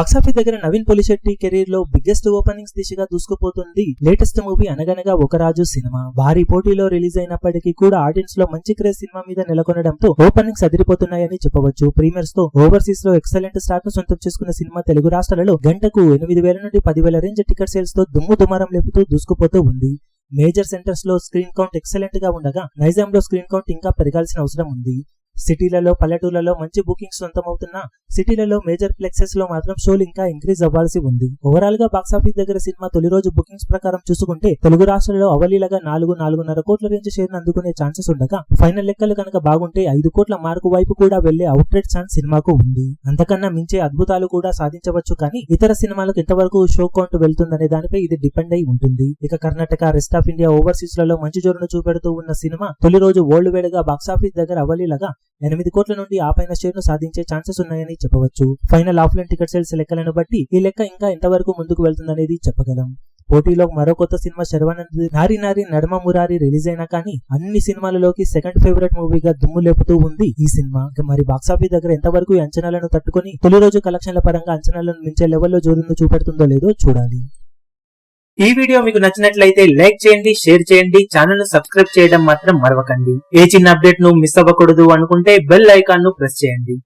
Box office దగ్గర Naveen Polishetty career లో biggest openings దిశగా దూసుకుపోతుంది లేటెస్ట్ మూవీ అనగనగా ఒక రాజు సినిమా. భారీ పోటీలో రిలీజ్ అయినప్పటికీ కూడా ఆడియన్స్ లో మంచి క్రేజ్ సినిమా మీద నెలకొనడంతో ఓపెనింగ్స్ అదిరిపోతున్నాయని చెప్పవచ్చు. ప్రీమియర్స్ తో ఓవర్సీస్ లో ఎక్సలెంట్ స్టార్ట్ ను సొంతం చేసుకున్న సినిమా తెలుగు రాష్ట్రాలలో గంటకు 8,000 నుండి 10,000 రేంజ్ టికెట్ సేల్స్ తో దుమ్ము దుమారం లేపుతూ దూసుకుపోతూ ఉంది. మేజర్ సెంటర్స్ లో స్క్రీన్ కౌంట్ ఎక్సలెంట్ గా ఉండగా నైజాంలో స్క్రీన్ కౌంట్ ఇంకా పెరగాల్సిన అవసరం ఉంది. సిటీలలో పల్లెటూర్లలో మంచి బుకింగ్స్ సొంతమవుతున్నా సిటీలలో మేజర్ ప్లెక్సెస్ లో మాత్రం షోలు ఇంకా ఇంక్రీజ్ అవ్వాల్సి ఉంది. ఓవరాల్ గా బాక్సాఫీస్ దగ్గర సినిమా తొలి రోజు బుకింగ్స్ ప్రకారం చూసుకుంటే తెలుగు రాష్ట్రాలలో అవలీలగా 4.5 కోట్ల రేంజ్ షేర్ అందుకునే ఛాన్సెస్ ఉండగా ఫైనల్ లెక్కలు కనుక బాగుంటే 5 కోట్ల మార్కు వైపు కూడా వెళ్లే అవుట్లెట్ ఛాన్స్ సినిమాకు ఉంది. అంతకన్నా మించే అద్భుతాలు కూడా సాధించవచ్చు కానీ ఇతర సినిమాలకు ఎంతవరకు షో కౌంట్ వెళ్తుందనే దానిపై ఇది డిపెండ్ అయి ఉంటుంది. ఇక Karnataka, rest of India, overseas లలో మంచి జోరును చూపెడుతూ ఉన్న సినిమా తొలి రోజు వరల్డ్ వైడ్ గా బాక్సాఫీస్ దగ్గర అవలీలగా 8 కోట్ల నుండి ఆ పైన షేర్ ను సాధించే ఛాన్సెస్ ఉన్నాయని చెప్పవచ్చు. ఫైనల్ ఆఫ్లైన్ టికెట్ సేల్స్ లెక్కలను బట్టి ఈ లెక్క ఇంకా ఎంతవరకు ముందుకు వెళ్తుందనేది చెప్పగలం. పోటీలో మరో కొత్త సినిమా శర్వానంద్ నారి నారి నడమ మురారి రిలీజ్ అయినా కానీ అన్ని సినిమాలలోకి సెకండ్ ఫేవరెట్ మూవీగా దుమ్ము లేపుతూ ఉంది ఈ సినిమా. మరి బాక్సాఫీస్ దగ్గర ఎంతవరకు ఈ అంచనాలను తట్టుకొని తొలి రోజు కలెక్షన్ల పరంగా అంచనాలను మించే లెవెల్లో జోరును చూపెడుతుందో లేదో చూడాలి. ఈ వీడియో మీకు నచ్చినట్లయితే లైక్ చేయండి, షేర్ చేయండి, ఛానల్ ను సబ్స్క్రైబ్ చేయడం మాత్రం మరవకండి. ఏ చిన్న అప్డేట్ ను మిస్ అవ్వకూడదు అనుకుంటే బెల్ ఐకాన్ ను ప్రెస్ చేయండి.